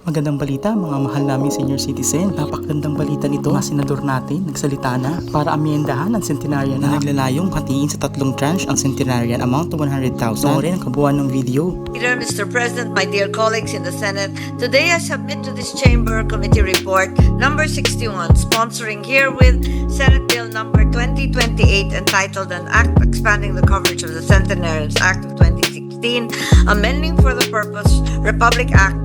Magandang balita mga mahal namin senior citizen. Napakagandang balita nito. Mga senador natin nagsalita na para amyendahan ang centenarian na naglalayong hatiin sa 3 tranche ang centenarian amount to 100,000. Panoorin ang kabuuan ng video. Mr. President, my dear colleagues in the Senate, today I submit to this Chamber Committee Report number 61, sponsoring herewith Senate Bill number 2028 entitled An Act Expanding the Coverage of the Centenarians Act of 2016, amending for the purpose Republic Act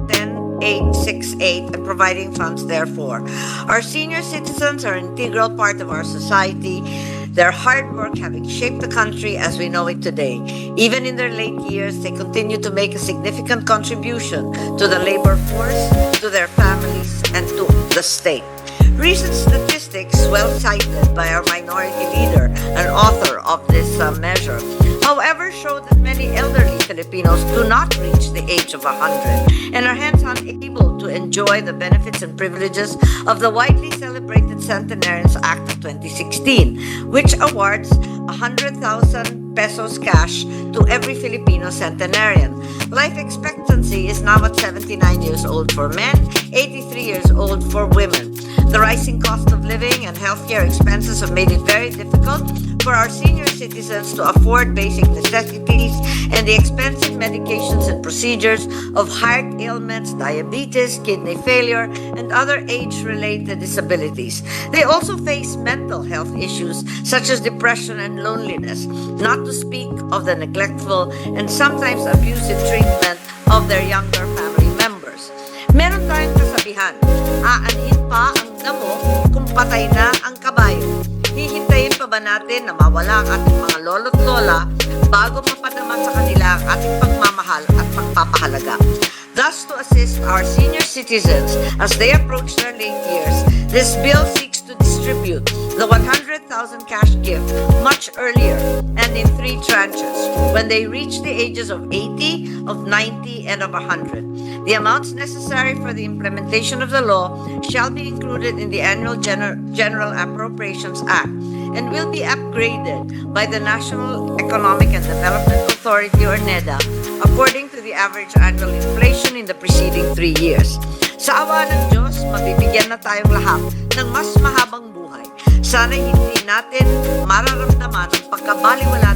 10868 and providing funds therefore. Our senior citizens are an integral part of our society, their hard work having shaped the country as we know it today. Even in their late years, they continue to make a significant contribution to the labor force, to their families, and to the state. Recent statistics, well cited by our minority leader and author of this measure, however, show that many elderly Filipinos do not reach the age of 100 and are hence unable to enjoy the benefits and privileges of the widely celebrated Centenarians Act of 2016, which awards 100,000 pesos cash to every Filipino centenarian. Life expectancy is now at 79 years old for men, 83 years old for women. The rising cost of living and healthcare expenses have made it very difficult for our senior citizens to afford basic necessities and the expensive medications and procedures of heart ailments, diabetes, kidney failure, and other age-related disabilities. They also face mental health issues such as depression and loneliness, not to speak of the neglectful and sometimes abusive treatment of their younger family members. Meron tayong kasabihan, aanhin pa ang damo kung patay na ang kabayo. Hihintayin pa ba natin na mawala ang ating mga lolo't lola bago mapadama sa kanila ang ating pagmamahal at pagpapahalaga? Thus, to assist our senior citizens as they approach their late years, this bill seeks to distribute the 100,000 cash gift much earlier and in 3 tranches when they reach the ages of 80, of 90, and of 100. The amounts necessary for the implementation of the law shall be included in the annual General Appropriations Act and will be upgraded by the National Economic and Development Authority or NEDA according to the average annual inflation in the preceding 3 years. Sa awa ng Diyos, mabibigyan na tayong lahat ng mas mahabang buhay. Sana hindi natin mararamdaman ang pagkabaliwala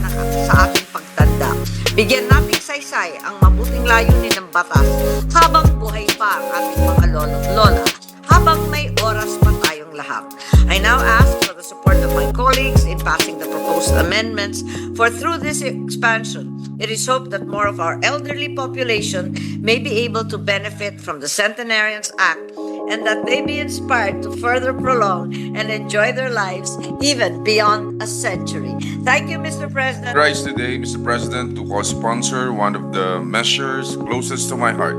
sa ating pagtanda. Bigyan nating saysay ang mabuting layunin ng batas habang buhay pa ang ating mga lolo't lola, habang may oras pa tayong lahat. I now ask for the support of my colleagues in passing the proposed amendments, for through this expansion, it is hoped that more of our elderly population may be able to benefit from the Centenarians Act and that they be inspired to further prolong and enjoy their lives even beyond a century. Thank you, Mr. President. Rise today, Mr. President, to co-sponsor one of the measures closest to my heart,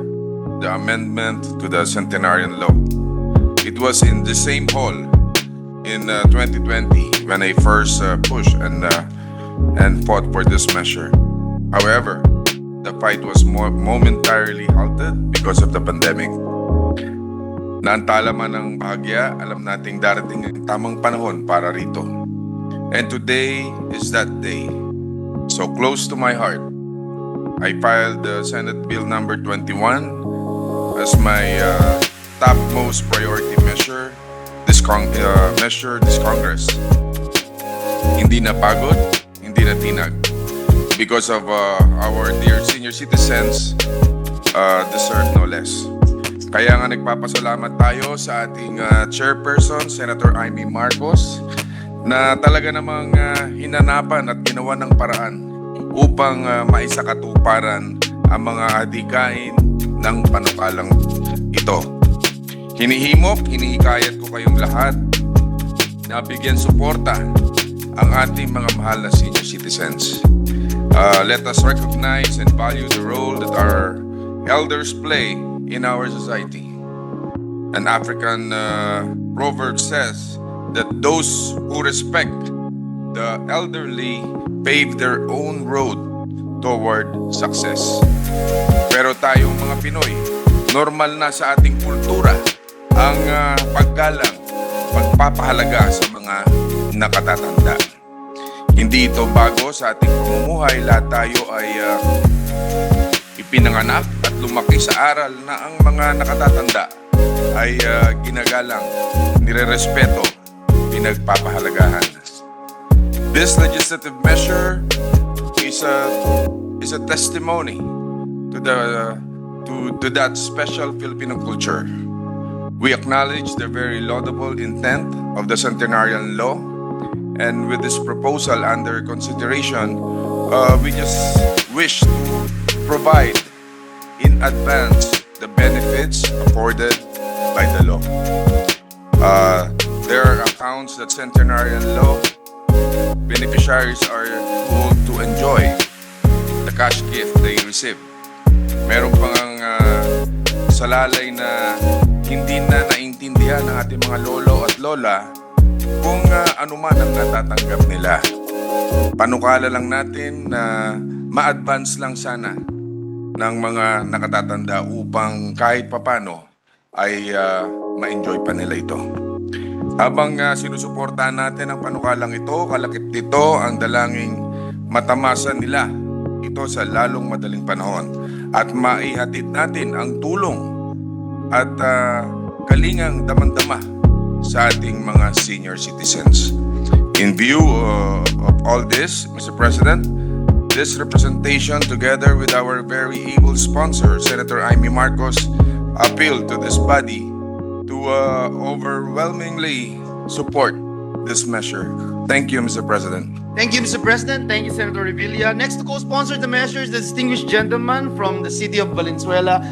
the amendment to the Centenarian Law. It was in the same hall in 2020 when I first pushed and fought for this measure. However, the fight was momentarily halted because of the pandemic. Naantala man ng bahagya, alam nating darating ang tamang panahon para rito. And today is that day. So close to my heart, I filed the Senate Bill number 21 as my topmost priority measure this Congress. Hindi na pagod, hindi na tinag. Because of our dear senior citizens deserve no less. Kaya nga nagpapasalamat tayo sa ating chairperson, Senator Amy Marcos, na talaga namang hinanapan at ginawa ng paraan upang maisakatuparan ang mga adhikain ng panukalang ito. Hinihimok, hinihikayat ko kayong lahat na bigyan suporta ang ating mga mahal na senior citizens. Let us recognize and value the role that our elders play in our society. An African proverb says that those who respect the elderly pave their own road toward success. Pero tayong mga Pinoy, normal na sa ating kultura ang paggalang, pagpapahalaga sa mga nakatatanda. Hindi ito bago sa ating pamumuhay. Lahat tayo ay ipinanganak at lumaki sa aral na ang mga nakatatanda ay ginagalang, nirerespeto, pinagpapahalagahan. This legislative measure is a testimony to that special Filipino culture. We acknowledge the very laudable intent of the centenarian law, and with this proposal under consideration, we just wish to provide in advance the benefits afforded by the law. There are accounts that centenarian law beneficiaries are told to enjoy the cash gift they receive. Meron pang salalay na hindi na naintindihan ng ating mga lolo at lola kung ano man ang natatanggap nila. Panukala lang natin na ma-advance lang sana ng mga nakatatanda upang kahit papano ay ma-enjoy pa nila ito. Habang sinusuportahan natin ang panukalang ito, kalakip nito ang dalangin matamasan nila ito sa lalong madaling panahon at maihatid natin ang tulong at kalingang damang-dama sa ating mga senior citizens. In view of all this, Mr. President, this representation together with our very able sponsor, Senator Amy Marcos, appeal to this body to overwhelmingly support this measure. Thank you, Mr. President. Thank you, Mr. President. Thank you, Senator Revilla. Next to co-sponsor the measures, the distinguished gentleman from the city of Valenzuela,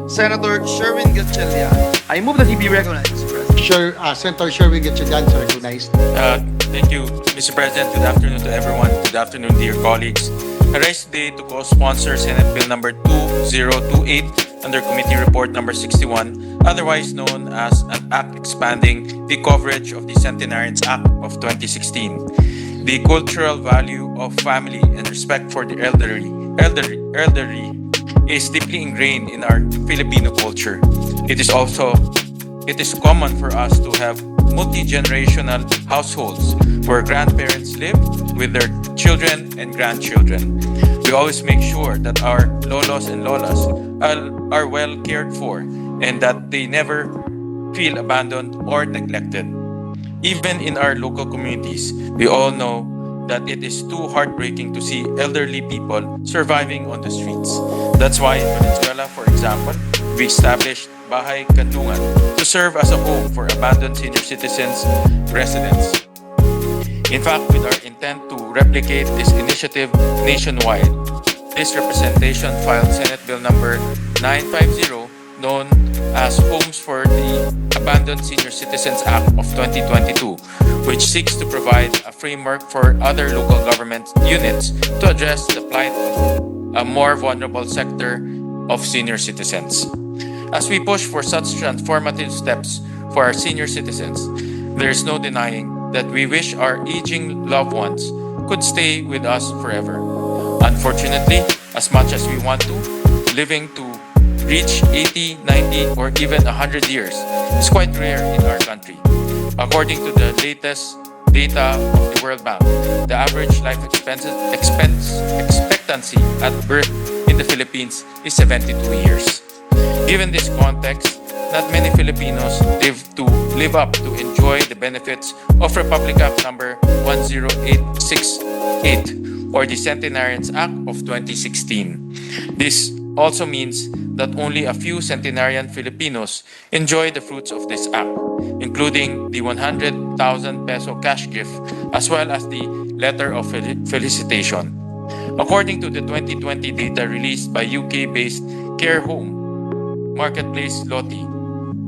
Senator Sherwin Gatchalian. I move that he be recognized, Mr. President. Senator Sherwin Gatchalian is recognized. Thank you, Mr. President. Good afternoon to everyone. Good afternoon, dear colleagues. I rise today to co-sponsor Senate Bill number 2028 under Committee Report number 61, otherwise known as an act expanding the coverage of the Centenarians Act of 2016. The cultural value of family and respect for the elderly is deeply ingrained in our Filipino culture. It is common for us to have multi-generational households where grandparents live with their children and grandchildren. We always make sure that our lolos and lolas are well cared for and that they never feel abandoned or neglected. Even in our local communities, we all know that it is too heartbreaking to see elderly people surviving on the streets. That's why in Venezuela, for example, we established Bahay Kandungan to serve as a home for abandoned senior citizens residents. In fact, with our intent to replicate this initiative nationwide, this representation filed Senate Bill number 950, known as Homes for the Abandoned Senior Citizens Act of 2022, which seeks to provide a framework for other local government units to address the plight of a more vulnerable sector of senior citizens. As we push for such transformative steps for our senior citizens, there is no denying that we wish our aging loved ones could stay with us forever. Unfortunately, as much as we want to, living to reach 80, 90, or even 100 years is quite rare in our country. According to the latest data of the World Bank, the average life expectancy at birth in the Philippines is 72 years. Given this context, not many Filipinos live up to enjoy the benefits of Republic Act number 10868 or the Centenarians Act of 2016. This also means that only a few centenarian Filipinos enjoy the fruits of this act, including the 100,000 peso cash gift as well as the letter of felicitation. According to the 2020 data released by UK-based care home marketplace Loti,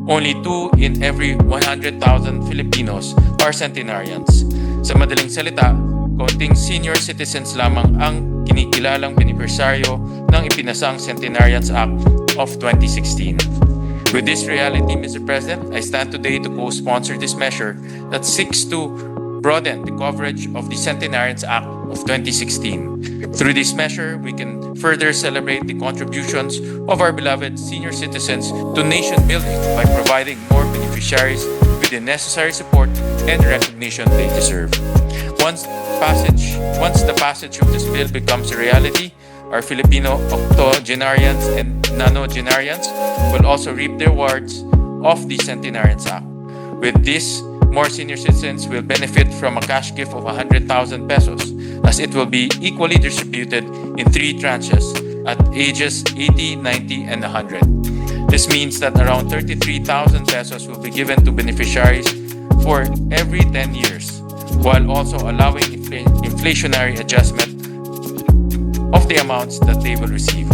only 2 in every 100,000 Filipinos are centenarians. Sa madaling salita, kaunting senior citizens lamang ang kinikilalang benepisyaryo ng ipinasang Centenarians Act of 2016. With this reality, Mr. President, I stand today to co-sponsor this measure that seeks to broaden the coverage of the Centenarians Act of 2016. Through this measure, we can further celebrate the contributions of our beloved senior citizens to nation building by providing more beneficiaries with the necessary support and recognition they deserve. Once the passage of this bill becomes a reality, our Filipino octogenarians and nonogenarians will also reap the rewards of the Centenarians Act. With this, more senior citizens will benefit from a cash gift of 100,000 pesos, as it will be equally distributed in 3 tranches at ages 80, 90, and 100. This means that around 33,000 pesos will be given to beneficiaries for every 10 years, while also allowing inflationary adjustment of the amounts that they will receive.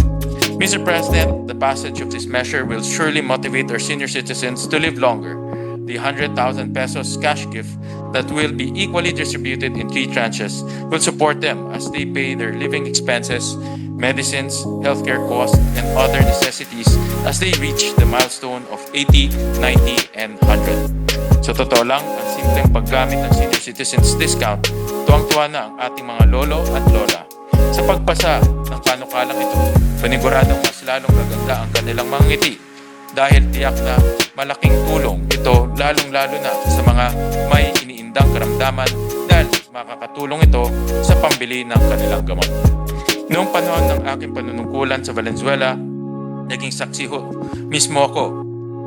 Mr. President, the passage of this measure will surely motivate our senior citizens to live longer. The 100,000 pesos cash gift that will be equally distributed in 3 tranches will support them as they pay their living expenses, medicines, healthcare costs, and other necessities as they reach the milestone of 80, 90, and 100. Sa totoo lang, ang simpleng paggamit ng senior citizens discount, tuwang-tuwa na ang ating mga lolo at lola. Sa pagpasa ng panukalang ito, paniguradong mas lalong gaganda ang kanilang mga ngiti dahil tiyak na malaking tulong ito lalong-lalo na sa mga may iniindang karamdaman dahil makakatulong ito sa pambili ng kanilang gamot. Noong panahon ng aking panunungkulan sa Valenzuela, naging saksi mismo ako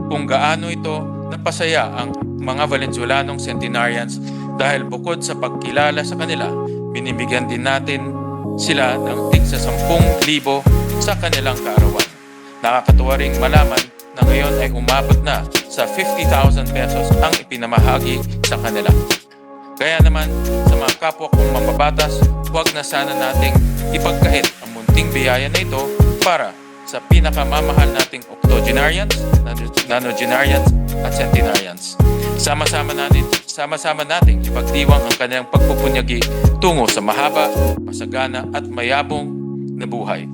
kung gaano ito napasaya ang mga Valenzuelanong centenarians dahil bukod sa pagkilala sa kanila, binibigyan din natin sila ng tig sa 10,000 sa kanilang kaarawan. Nakakatuwa ring malaman na ngayon ay umabot na sa 50,000 pesos ang ipinamahagi sa kanila. Kaya naman, sa mga kapwa kong mambabatas, huwag na sana nating ipagkait ang munting biyaya na ito para sa pinakamamahal nating octogenarians, nonogenarians, at centenarians. Sama-sama nating ipagdiwang ang kanilang pagpupunyagi tungo sa mahaba, masagana at mayabong na buhay.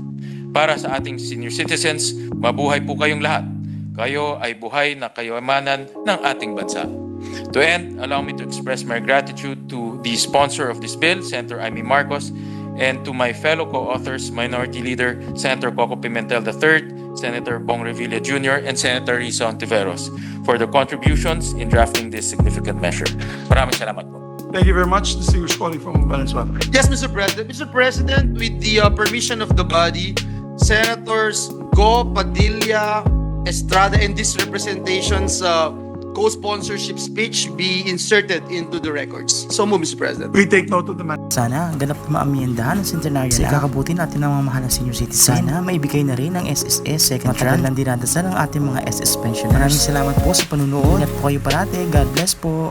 Para sa ating senior citizens, mabuhay po kayong lahat. Kayo ay buhay na kayamanan ng ating bansa. To end, allow me to express my gratitude to the sponsor of this bill, Senator Amy Marcos, and to my fellow co-authors, Minority Leader Senator Coco Pimentel III, Senator Bong Revilla Jr., and Senator Risa Ontiveros for their contributions in drafting this significant measure. Maraming salamat po. Thank you very much. Distinguished colleague from Valenzuela. Yes, Mr. President. Mr. President, with the permission of the body, Senators Go, Padilla, Estrada, and this representation's co-sponsorship speech be inserted into the records. So move, Mr. President. We take note of the matter. Sana ganap na maamiendahan ng centenarian sa ikakabuti natin ng mga mahal na senior citizen. Sana maibigay na rin ng SSS second tranche. Matagal lang dinadasal ang ating mga SS pensioners. Maraming salamat po sa panunood. Ingat po kayo parate. God bless po.